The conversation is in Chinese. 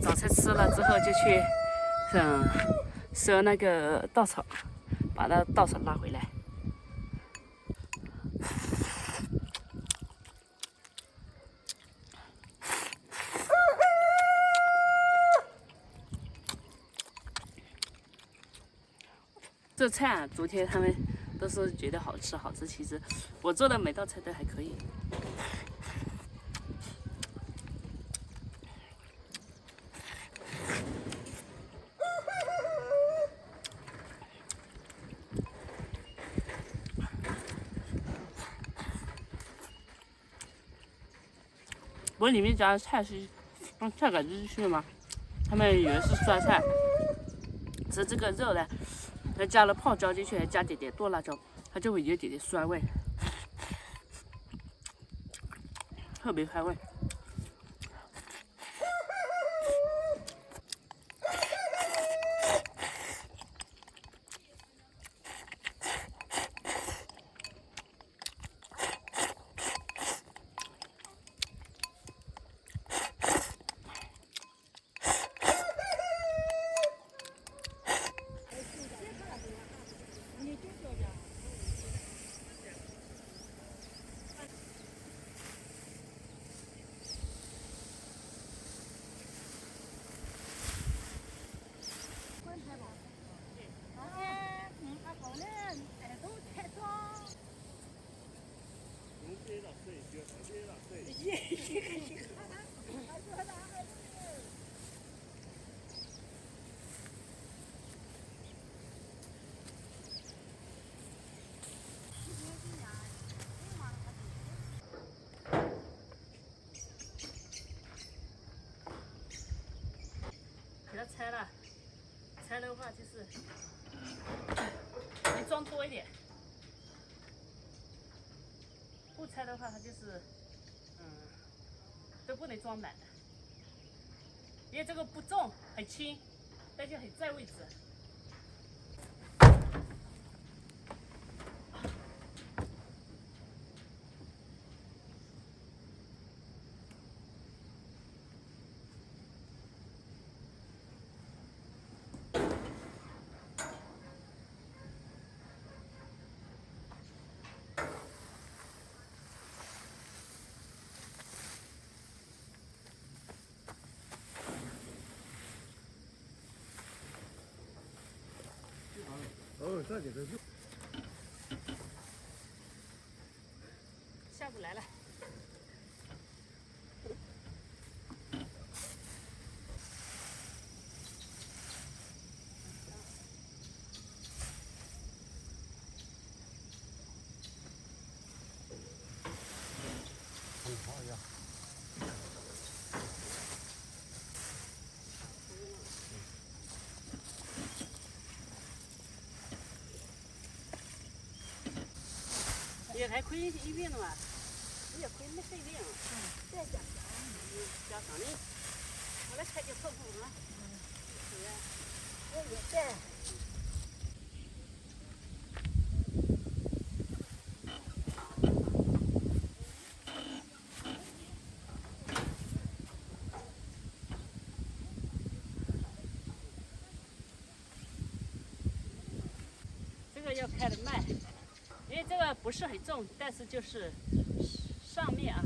早餐吃了之后就去，收那个稻草，把那稻草拉回来。这菜啊，昨天他们都说觉得好吃好吃，其实我做的每道菜都还可以。我里面加的菜是用菜杆子去的吗？他们以为是酸菜，只是这个肉呢，还加了泡椒进去，还加点点剁辣椒，它就会有一点点酸味，特别开胃。给它拆了，拆的话就是你装多一点，不拆的话它就是都不能装满的，因为这个不重很轻，但是很占位置。哦，再给它肉。下午来了。好呀。也还可以一遍的嘛，也可以没费电了。再加上的，我来菜就凑合了。是呀，我也在。这个要开得慢，因为这个不是很重，但是就是上面啊。